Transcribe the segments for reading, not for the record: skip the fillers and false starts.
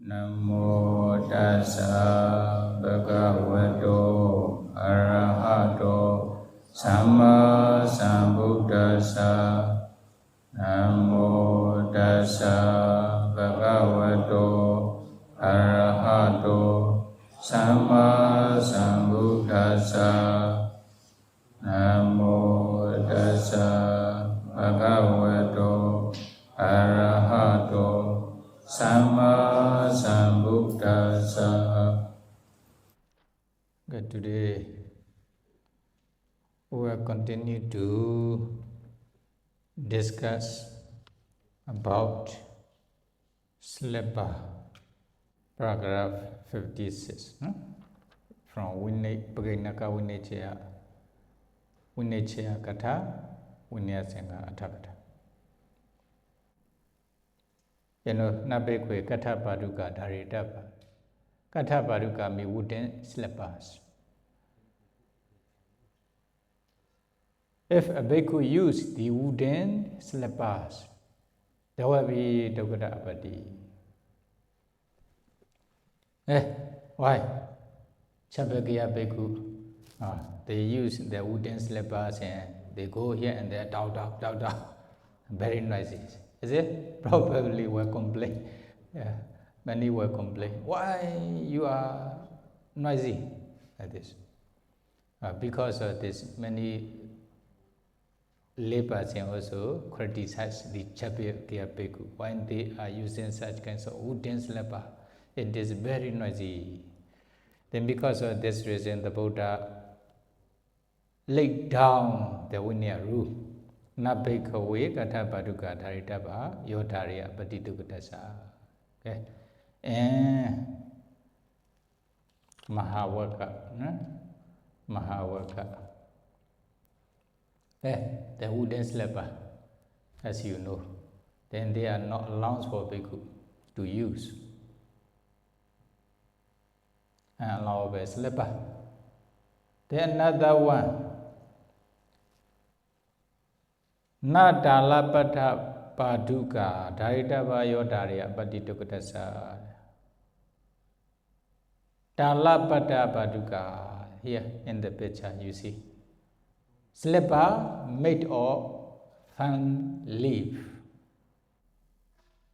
Namo tassa bhagavato arahato samma sambuddhassa. Namo tassa bhagavato arahato samma sambuddhassa. Namo tassa bhagavato arahato samma sambuddhassa. Today we will continue to discuss about slipper, paragraph 56, no? From Paginaka Vinayasangaha, Vinayasangaha, atthakatha. Nabekwe katha paduka dharitapa. Katha paduka means wooden slippers. If a bhikkhu use the wooden slippers, there will be atthakatha apatti. Why? Chabakya bhikkhu, they use the wooden slippers and they go here and there, down, very noisy. Is it? Probably will complain. Yeah. Many will complain. Why you are noisy like this? Because of this, many laypersons also criticize the Chabakya bhikkhu when they are using such kinds of wooden slipper. It is very noisy. Then because of this reason, the Buddha laid down the Vinaya rule. Nabhikkhave katha paduka dharitapa yodhariya patitukatasa. Okay. And Mahawaka, Mahawaka. The wooden slipper, as you know, then they are not allowed for bhikkhu to use. And allow a slipper. Then another one. Na dalapata paduka dharitava yodhariya patitukatasa. Dalapata paduka, here in the picture you see. Slipper made of fan leaf.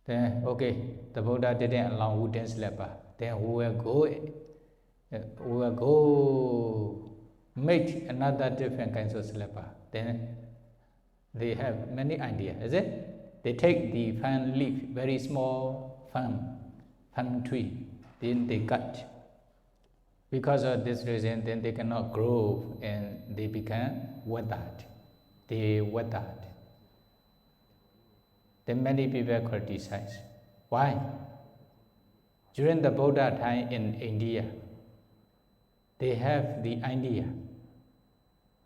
Then, okay, the Buddha didn't allow wooden slipper. Then we will go make another different kinds of slipper. Then they have many ideas, is it? They take the fan leaf, very small fan tree, then they cut. Because of this reason, then they cannot grow and they become withered. They withered. Then many people criticize. Why? During the Buddha time in India, they have the idea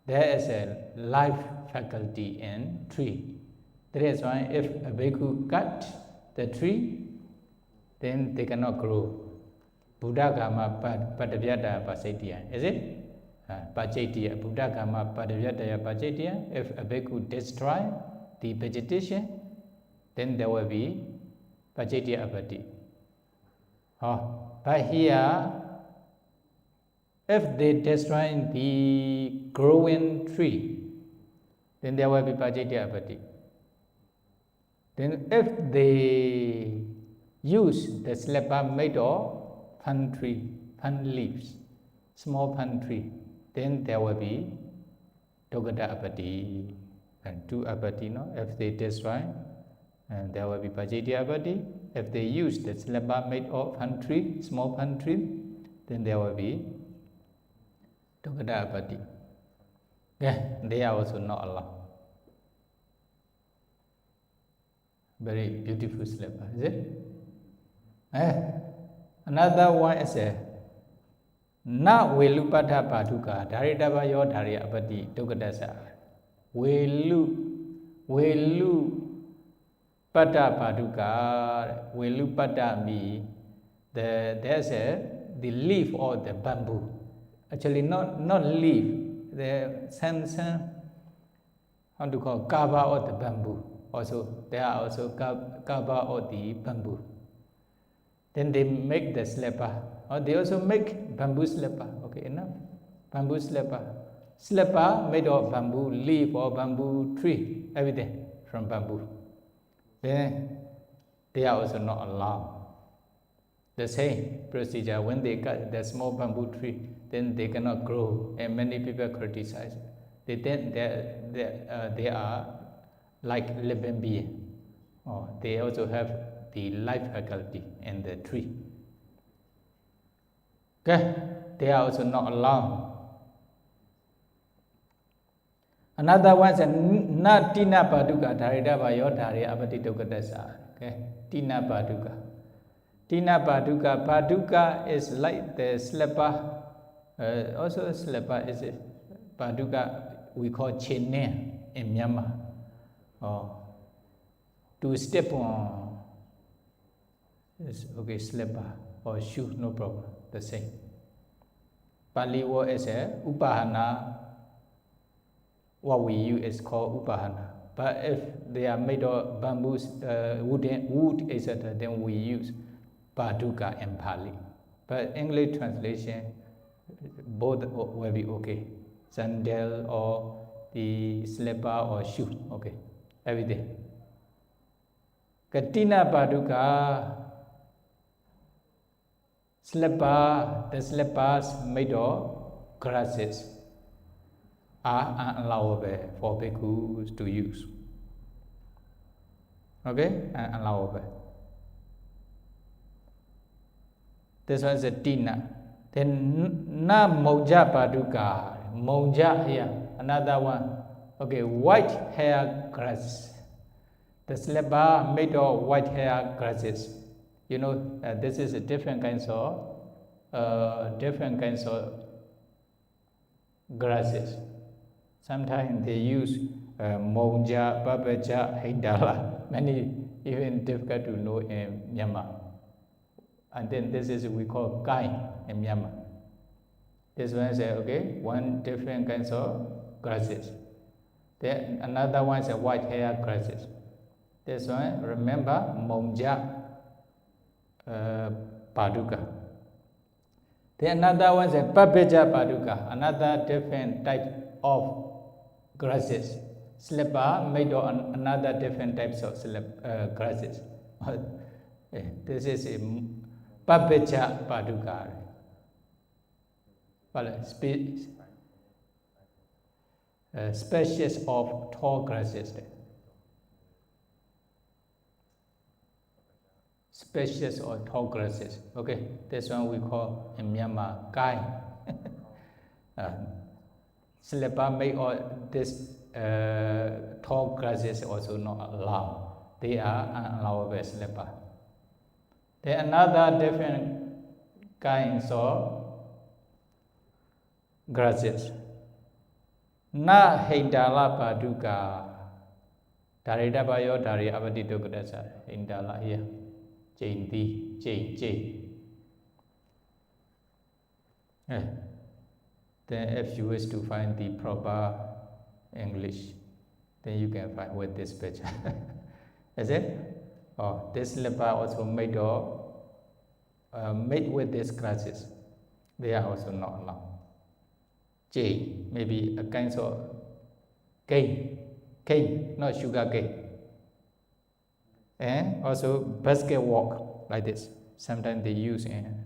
there is a life faculty in tree. That is why if a bhikkhu cut the tree, then they cannot grow. Buddha Gama Padavyata Pasatya, is it? Pacetya, Buddha Gama Padavyata Pacetya. If a bhikkhu destroy the vegetation, then there will be Pacetya Apatti. But here, if they destroy the growing tree, then there will be Pacetya Apatti. Then if they use the slipper made of fan leaves, small fan tree, then there will be atthakatha apatti. And two apatti, no? If they destroy, and there will be Pacetya apatti. If they use the slipper made of fan tree, small fan tree, then there will be atthakatha apatti. They are also not allowed. Very beautiful slipper, is it? Another one is a na velupata paduka dharitava yodhariya apatti tukadasa. Velupata paduka. Velupata means there's the leaf or the bamboo. Actually, not leaf. The some how to call cover of the bamboo. Also, there are also cover of the bamboo. Then they make the slipper, or they also make bamboo slipper. Okay, enough. Bamboo slipper. Slipper made of bamboo leaf or bamboo tree, everything from bamboo. Then they are also not allowed. The same procedure, when they cut the small bamboo tree, then they cannot grow, and many people criticize. They think they are like living beings, or they also have the life faculty in the tree. Okay, they are also not allowed. Another one is na tina paduka dharita vayo dhari apatitokadasa. Okay, tina paduka. Tina paduka. Paduka is like the slipper. Also a slipper is it? Paduka we call chene in Myanmar. To step on is okay, slipper or shoe, no problem. The same. Pali word is a upahana. What we use is called upahana. But if they are made of bamboo, wood, etc., then we use paduka and Pali. But English translation, both will be okay. Sandal or the slipper or shoe, okay, everything. Katina paduka, slipper, the slippers made of grasses are unallowable for bhikkhus to use. Okay, unallowable. This one is a tina. Then na moja paduka. Moja here, another one. Okay, white hair grass. The slipper made of white hair grasses. You know, this is a different kinds of grasses. Sometimes they use monja, babaja, hindala. Many even difficult to know in Myanmar. And then this is we call kai in Myanmar. This one is okay, one different kinds of grasses. Then another one is a white hair grasses. This one, remember, monja paduka. Then another one is a babaja paduka, another different type of grasses. Slipper made of another different types of grasses. This is a babaja paduka. Species of tall grasses. Species of tall grasses. Okay, this one we call in Myanmar kai. Slipper made of this tall grasses also not allowed. They are unallowable slipper. Then another different kinds of grasses. Na hindala paduka. Dharita bayo dhari apatitokadasa. Hindala here. Chain. Then if you wish to find the proper English, then you can find with this picture. Is it? Oh, this slipper also made with these grasses. They are also not allowed. Chain, maybe a kind of cane, not sugar cane. And also basket walk like this. Sometimes they use in,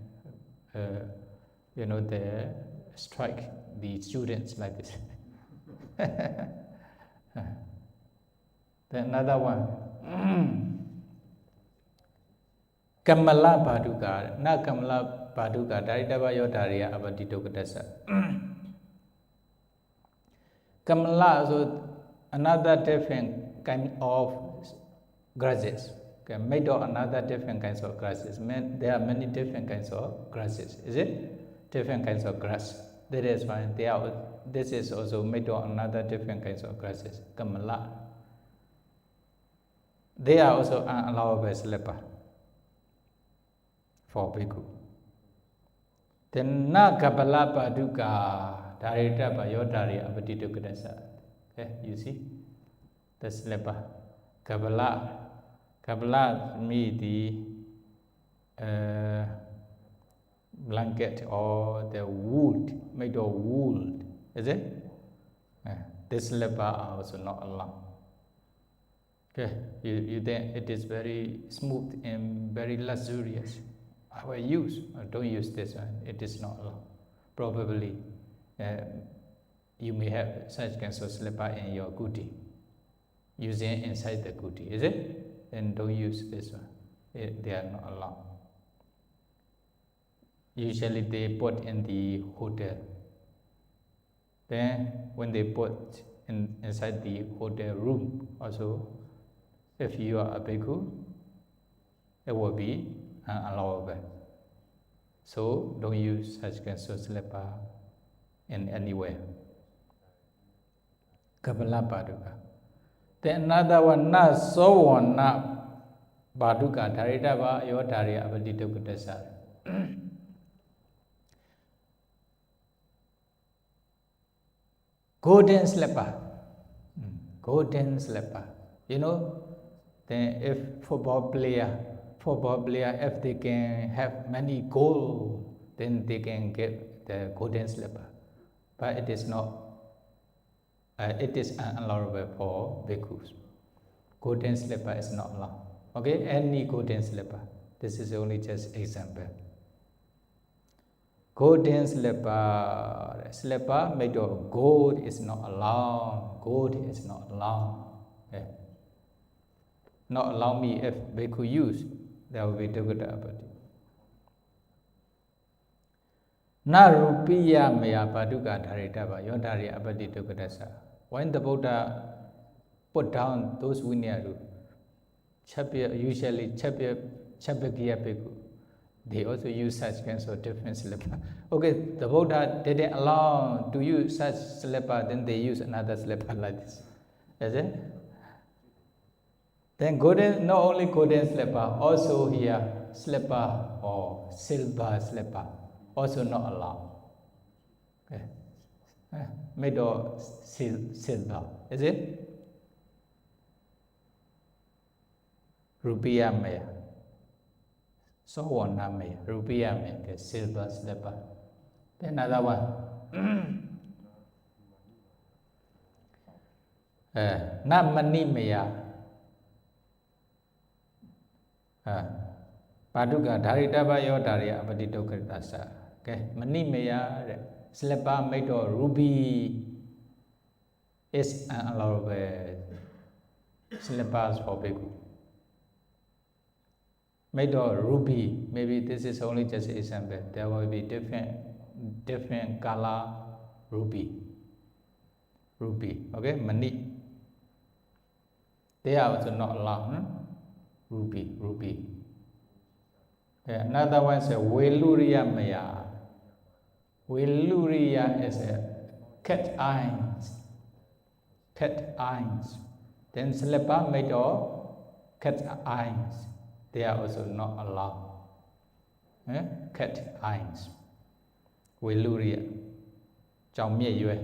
they strike the students like this. Then another one. Kamala paduka. Na kamala paduka. Daritava yodariya abaditokadasa. Kamala also another different kind of grasses. Okay, made of another different kinds of grasses. There are many different kinds of grasses. Is it? Different kinds of grass. That is why this is also made of another different kinds of grasses. Kamala. They are also unallowable slipper for bhikkhu. Then na kabala paduka. Dharita bayodari apatitokadasa. Okay, you see? The slipper. Kabala means the blanket or the wood made of wool, is it? This slipper are also not allowed. Okay, you think it is very smooth and very luxurious. I will use, don't use this one, it is not allowed. Probably you may have such kind of slipper in your kuti, using inside the kuti, is it? Then don't use this one, they are not allowed. Usually they put in the hotel. Then when they put inside the hotel room also, if you are a bhikkhu, it will be unallowable. So don't use such kind of slipper in anywhere. Kapala Paduka. Then another one, na so one na Paduka, Taritava, Yotaria, Abaditokutasa. Golden slipper. Golden slipper. You know, then if football player, if they can have many gold, then they can get the golden slipper. But it is not, it is unallowable for bhikkhus. Golden slipper is not allowed. Okay, any golden slipper. This is only just example. Golden slipper made of gold is not allowed. Gold is not allowed. Okay. Not allow me if bhikkhu use, there will be dukkata apatti. Na rupiya maya paduka dharitava yodhari apatti dukkatasa. When the Buddha put down those vinaya, usually Chabakya bhikkhu, they also use such kinds of different slipper. Okay, the Buddha didn't allow to use such slipper, then they use another slipper like this. Is it? Then golden, not only golden slipper, also here slipper or silver slipper, also not allowed. Okay. Made of silver, is it? Rupiya maya. So one maya, rupiya maya, okay, silver slipper. Then another one. Na mani maya. Paduka dharitava yodhariya apatti dukkatasa. Okay, mani maya, slipper made of ruby is unallowable. Slippers for bhikkhu. Made of ruby, maybe this is only just an example. There will be different color ruby. Okay, mani. They are also not allowed. Ruby. Okay, another one is a Veluriya maya. Veluriya is a cat eyes. Then slipper made of cat eyes. They are also not allowed. Cat eyes. Veluriya. Chao miet yue.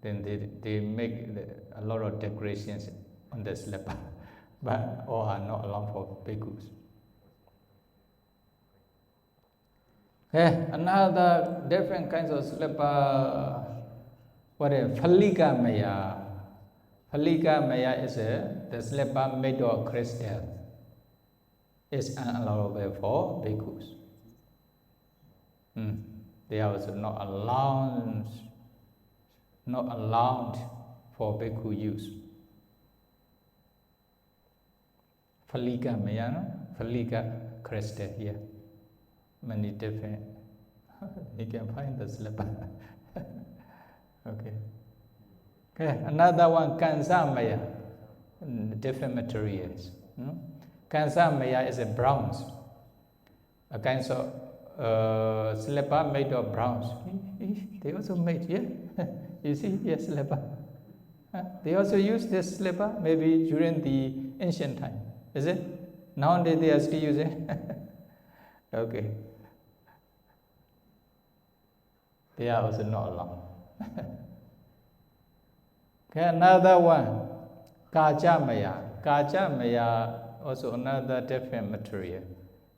Then they make a lot of decorations on the slipper, but all are not allowed for bhikkhus. Okay, another different kinds of slipper. What is Phalika maya? Phalika maya is the slipper made of crystal. It's unallowable for bhikkhus. They are also not allowed for bhikkhu use. Phalika maya, no? Phalika crystal here. Many different. You can find the slipper. Okay. Another one, Kansa maya. Different materials. Kansa maya is a bronze. A kind of slipper made of bronze. They also made, yeah. You see, yes, slipper. They also use this slipper maybe during the ancient time. Is it? Nowadays they are still using. Okay. They are also not allowed. Okay, another one, Kacha maya. Kacha maya, also another different material.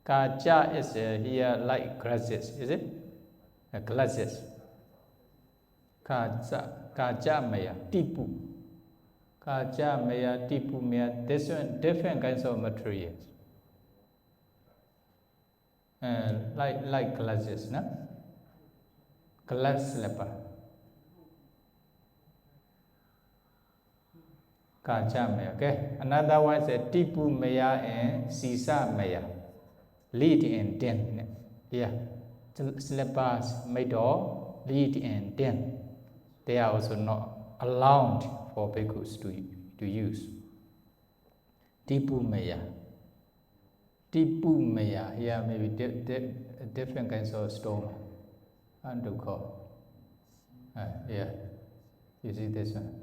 Kaja is here like glasses, is it? Glasses. Kaja maya, tipu. Kaja maya, tipu maya, different kinds of materials. Like glasses, no? Glass slipper. Kaja maya, okay? Another one is tipu maya and sisa maya. Lead and tin. Yeah. Slippers made of lead and tin. They are also not allowed for bhikkhus to use. Tipu maya. Tipu maya. Here maybe different kinds of stone. And to call. Yeah. You see this one?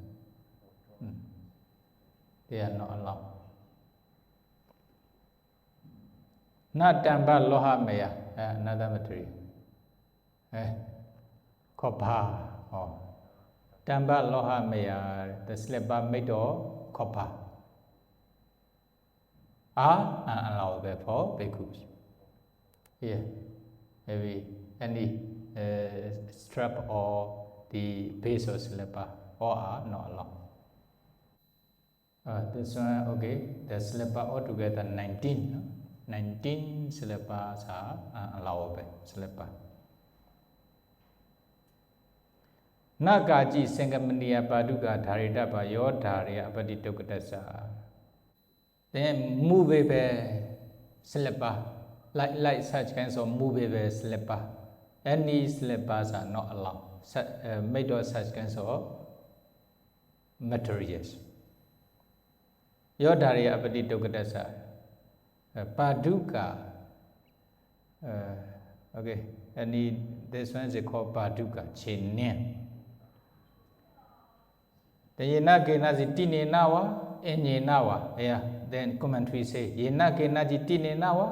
They are not allowed. Not tamba loha maya. Another material. Copper. Oh. Tamba loha maya. The slipper made of copper. Are unallowable for bhikkhus. Here, maybe any strap or the base of slipper, all are not allowed. This one, okay, the slipper altogether 19. No? 19 slippers are unallowable slipper. Nagaji Sengamaniya Paduka Dharita Bayo Dharya Abaditokatasa. Then movable slipper, like such kinds of movable slipper. Any slippers are not allowed, made of such kinds of materials. Yodhariya apatitokadasa. Paduka. Okay, this one is called Paduka, Chinin. The Yena Genazi Tini Nawa, Enye Nawa. Yeah, then commentary say Yena Genazi Tini Nawa,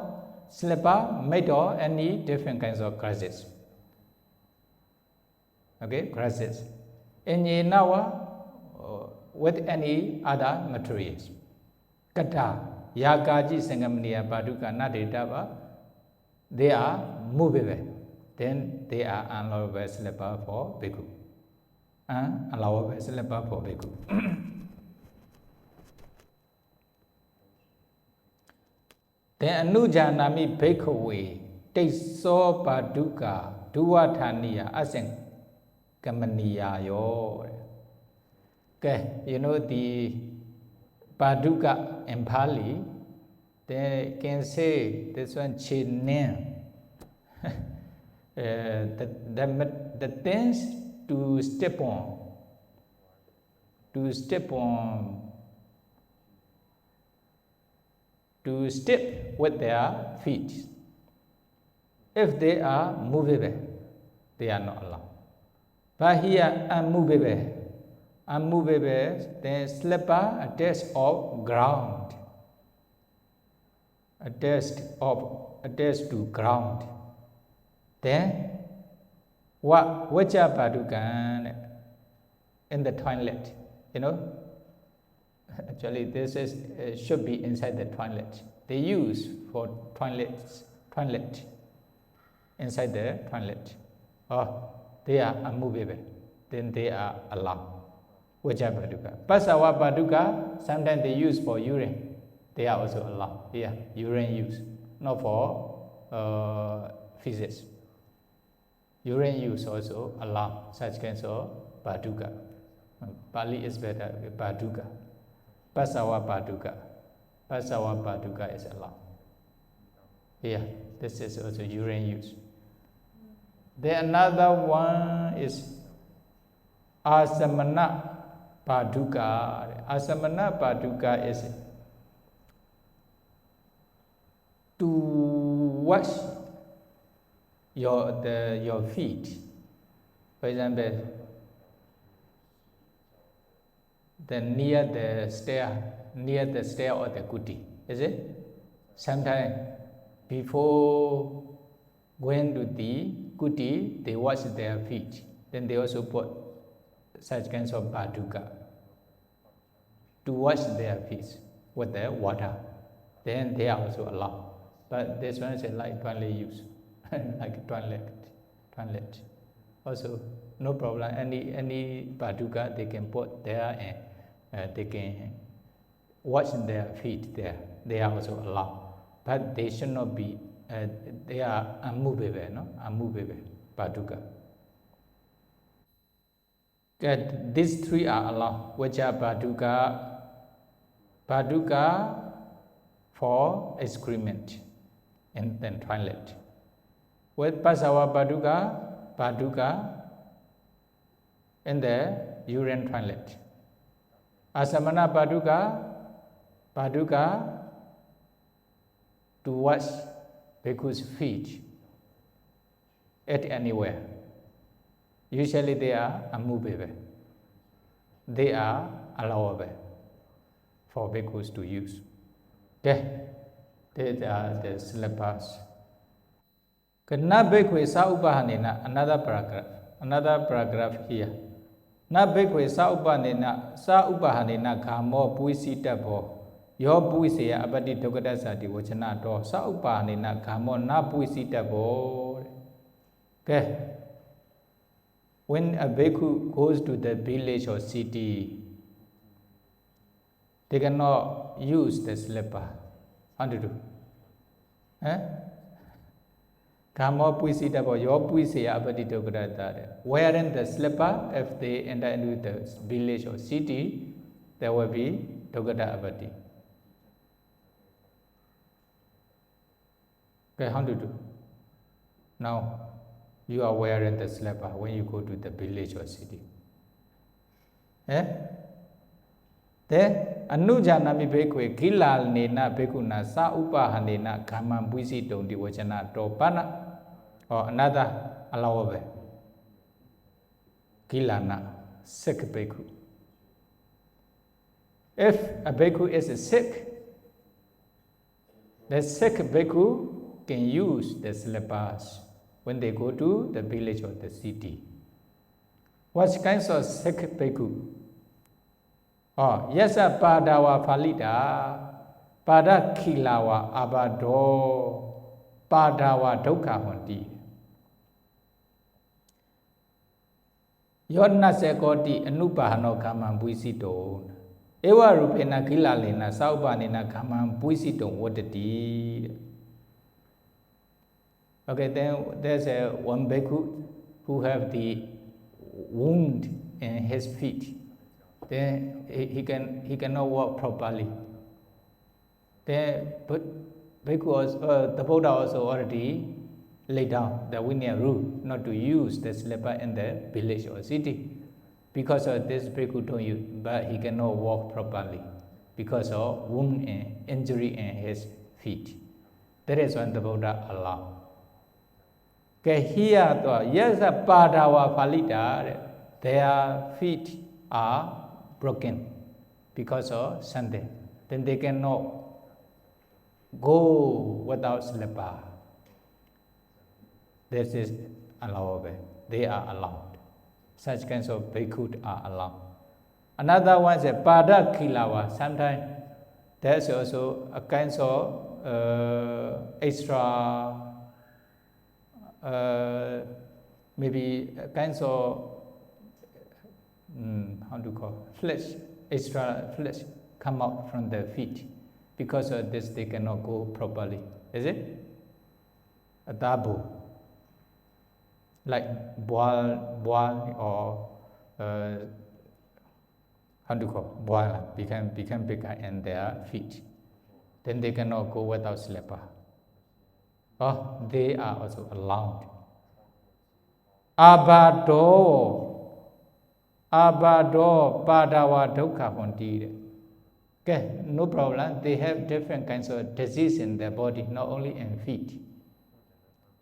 slipper made of any different kinds of grasses. Okay, grasses. Enye Nawa with any other materials. Kata, Yagaji Sengamaniya Paduka Naditava, they are movable. Then they are unallowable slipper for bhikkhu. Allowable slipper for bhikkhu. Then Anujanami bhikkhuwe, Teiso Paduka, Duvataniya, Aseng Kamaniya yo. Okay, you know the Paduka in Pali, they can say this one Chinin. The things to step with their feet. If they are movable, they are not allowed. But here unmovable, then slipper attached of ground. Attached to ground. Then which are Padukan in the toilet, you know? Actually, this is should be inside the toilet. They use for toilet inside the toilet. They are unmovable. Then they are allowed. Which are Paduka? Pasawa Paduka, sometimes they use for urine. They are also allowed. Yeah, urine use, not for physics. Urine use also allowed, such kinds of Paduka. Pali is better, Paduka. Pasawa Paduka is allowed. Yeah, this is also urine use. Then another one is Asamana Paduka. Asamana Paduka is to wash your feet. For example, near the stair or the kuti, is it? Sometimes before going to the kuti, they wash their feet. Then they also put such kinds of Paduka to wash their feet with the water. then they are also allowed. But this one is like toilet use, like toilet. Also, no problem. Any Pa Auk they can put there and they can wash their feet there. They are also allowed, but they should not be. They are unmovable, no, unmovable Pa Auk. These three are allowed, which are Pa Auk for excrement and then toilet. With Pasawa Pa Auk in the urine toilet. Asamana Pa Auk to wash bhikkhu's feet at anywhere. Usually they are unmovable. They are allowable for bhikkhus to use. Okay, these are the slippers. Na bhikkhu sa upahanena, another paragraph here. Na bhikkhu sa upahanena kamo puisita bo. Yo puisaya abadi dogada sati wachana do sa upahanena kamo na puisita bo. Okay. When a bhikkhu goes to the village or city, they cannot use the slipper. How to do? Kamo puisita bo, yo puisaya abadi dogada. Wearing the slipper, if they enter into the village or city, there will be dogada abadi. Okay, how to do? Now, you are wearing the slipper when you go to the village or city. Then, anujanami bhikkhu kilal nena bhikkhuna sa upahanena kamam puisitum divachana topana. Or another allowable. Kilana, sick bhikkhu. If a bhikkhu is sick, the sick bhikkhu can use the slippers when they go to the village or the city. What kinds of sick bhikkhu? Yasa padawa phalita, pada kilawa abado, padawa dukkha honti. Yodna sekoti anupahano kamam puisito. Ewa rupena kilalena saupanena kamam puisito wadati. Okay, then there's one bhikkhu who have the wound in his feet. Then he cannot walk properly. Then bhikkhu also, the Buddha also already laid down the Vinaya rule not to use the slipper in the village or city. Because of this bhikkhu don't use, but he cannot walk properly because of wound and injury in his feet. That is when the Buddha allowed. Okay, here, yes, padawa phalita, their feet are broken because of something. Then they cannot go without slipper. This is allowable. They are allowed. Such kinds of bhikkhu are allowed. Another one is pada kilawa. Sometimes there's also a kind of extra, maybe a kinds of how to call flesh, extra flesh come out from the feet. Because of this, they cannot go properly. Is it? A tabu, like boil or how to call boil become bigger in their feet. Then they cannot go without slipper. They are also allowed. Abado padawa dukkha honti. Okay, no problem. They have different kinds of disease in their body, not only in feet.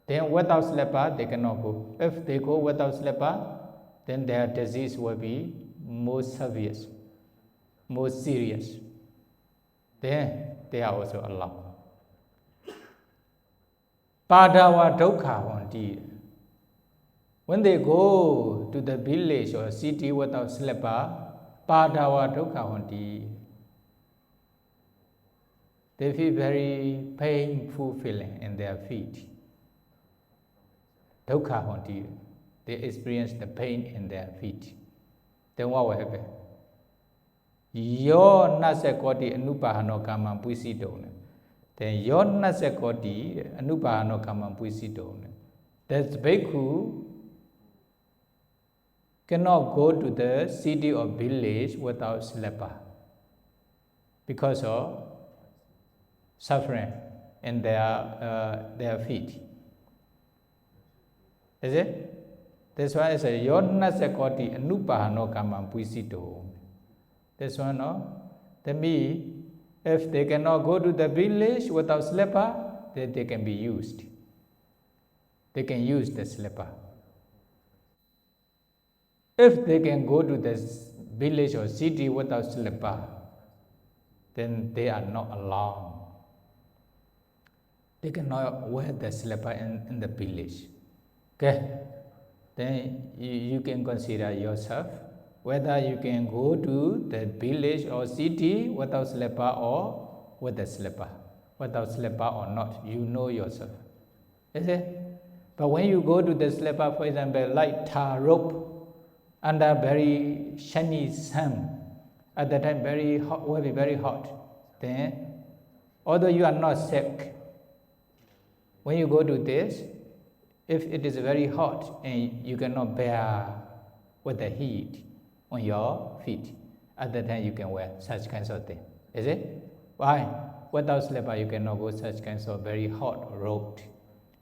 Then without slipper, they cannot go. If they go without slipper, then their disease will be more severe, more serious. Then they are also allowed. Padawa dukkha honti. When they go to the village or city without slipper, padawa dukkha honti. they feel very painful feeling in their feet. Dukkha honti, they experience the pain in their feet. Then what will happen? Your nasekoti anupahano kama puisi done. Then your nasekoti anupahano kama puisi done. That bhikkhu cannot go to the city or village without slipper because of suffering in their feet. Is it? That's why I say yonna sekoti anupahano kama puisito. This one, no? That means if they cannot go to the village without slipper, then they can be used. They can use the slipper. If they can go to the village or city without slipper, then they are not allowed. They cannot wear the slipper in the village. Okay? Then you can consider yourself whether you can go to the village or city without slipper or with the slipper. Without slipper or not, you know yourself. Is it? But when you go to the slipper, for example, like tar rope, under very shiny sun, at that time very hot, will be very hot. Then, although you are not sick, when you go to this, if it is very hot and you cannot bear with the heat on your feet, at that time you can wear such kinds of thing. Is it? Why? Without slipper you cannot go such kinds of very hot road,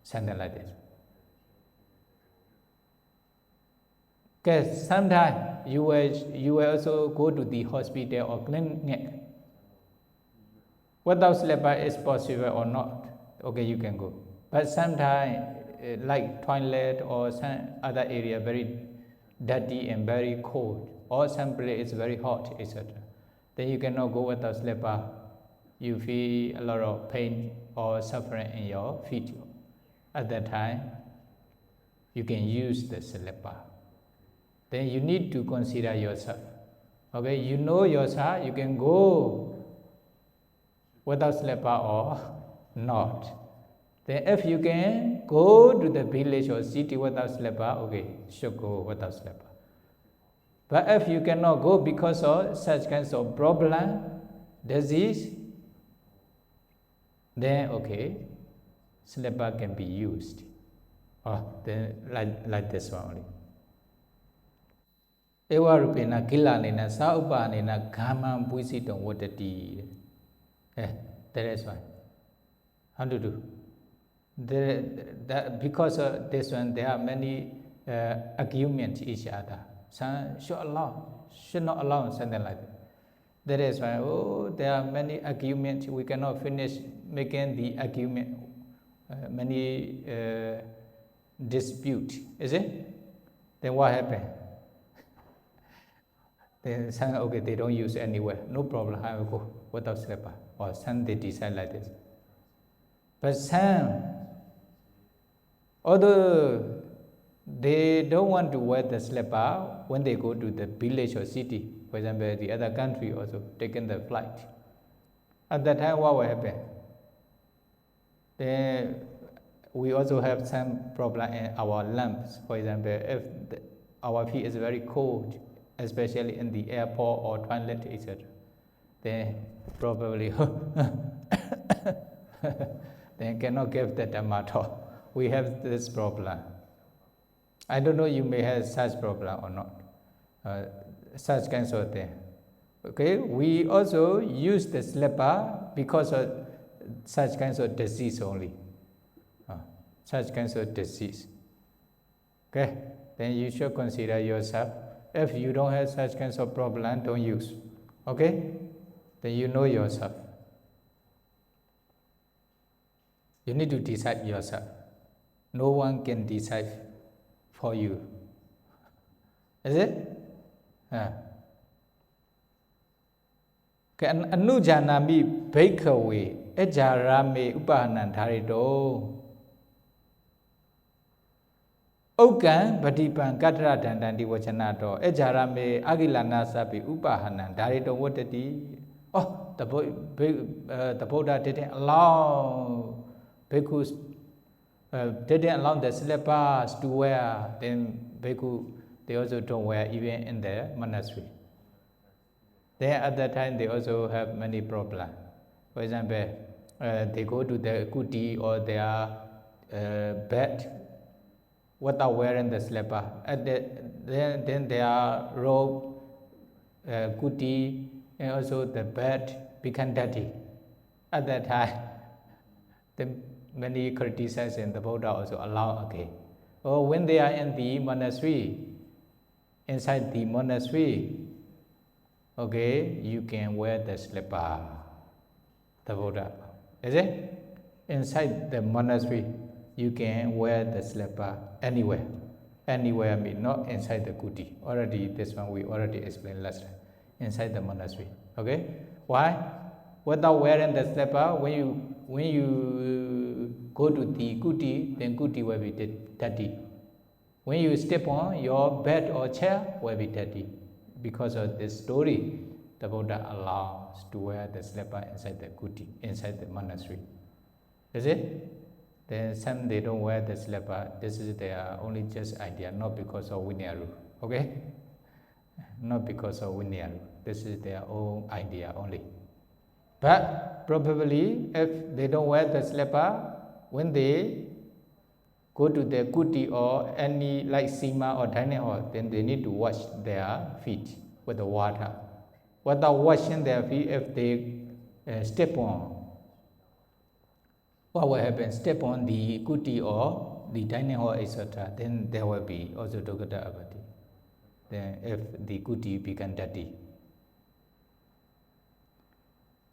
something like this. Because sometimes you will also go to the hospital or clinic. Without slipper is possible or not, okay, you can go. But sometimes, like toilet or some other area, very dirty and very cold, or some place is very hot, etc. Then you cannot go without slipper. You feel a lot of pain or suffering in your feet. At that time, you can use the slipper. Then you need to consider yourself. Okay, you know yourself, you can go without slipper or not. Then if you can go to the village or city without slipper, okay, should go without slipper. But if you cannot go because of such kinds of problem, disease, then okay, slipper can be used. Then like this one only. Ewa rupena kila nena saupa nena kama puisi don't what the that is why. How to do? Because of this one, there are many arguments each other. Some should allow, should not allow, something like that. That is why, there are many arguments. We cannot finish making the argument, many dispute, is it? Then what happened? Then some, okay, they don't use anywhere, no problem, I will go without slipper. Or some they decide like this. But some, although they don't want to wear the slipper when they go to the village or city, for example, the other country also, taking the flight. At that time, what will happen? Then we also have some problem in our lungs. For example, if our feet is very cold, especially in the airport or toilet, etc., then probably they cannot give the Dhamma. We have this problem. I don't know, you may have such problem or not. Such kinds of thing. Okay, we also use the slipper because of such kinds of disease only. Such kinds of disease. Okay, then you should consider yourself. If you don't have such kinds of problem, don't use. Okay, then you know yourself. You need to decide yourself. No one can decide for you. Is it? Anujanami bhikkhave ejarame upahanantharito Okan badipan katra dandanti vachanato ejarame agilana sapi upahanantharito vatati. oh, the Buddha didn't allow bhikkhus, didn't allow the slippers to wear, then bhikkhu, they also don't wear even in the monastery. Then at that time they also have many problems. For example, they go to the kuti or their bed without wearing the slipper. Then their robe, kuti, and also the bed become dirty. At that time, then many criticize and the Buddha also allow again. Or when they are in the monastery, inside the monastery, okay, you can wear the slipper, the Buddha. Is it? Inside the monastery, you can wear the slipper anywhere. Anywhere means not inside the kuti. Already, this one we already explained last time. Inside the monastery. Okay? Why? Without wearing the slipper, when you go to the kuti, then kuti will be dirty. When you step on your bed or chair, will be dirty. Because of this story, the Buddha allows to wear the slipper inside the kuti, inside the monastery. Is it? Then some they don't wear the slipper. This is their only just idea, not because of Vinaya rule. Okay? Not because of Vinaya rule. This is their own idea only. But probably if they don't wear the slipper, when they go to the kuti or any like sima or dining hall, then they need to wash their feet with the water. Without washing their feet, if they step on, what will happen? Step on the kuti or the dining hall, etc., then there will be also atthakatha apatti. Then if the kuti become dirty.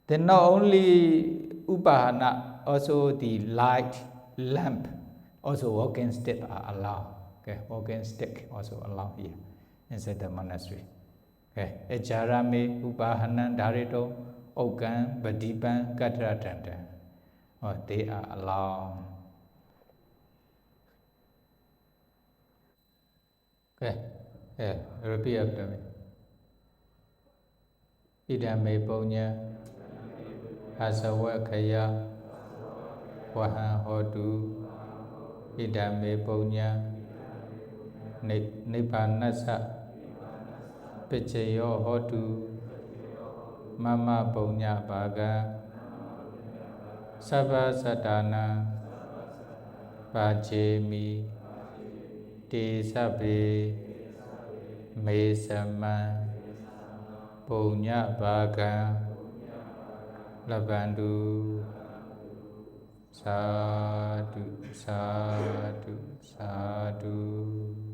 Then not only upahana, also the light, lamp, also walking stick are allowed. Okay, walking stick also allowed here inside the monastery. Okay, ejarame, upahanan, darito, okan, badipan, katratanta. Oh, they are allowed. Okay, yeah, repeat after me. Idame punya, asawakaya, wahan hodu, idame punya, nippanasa, pichayo hodu, mama punya baga, sabha sadana, bhajemi, te sabe, me sama, punya baga, labandu, sadhu, sadhu, sadhu.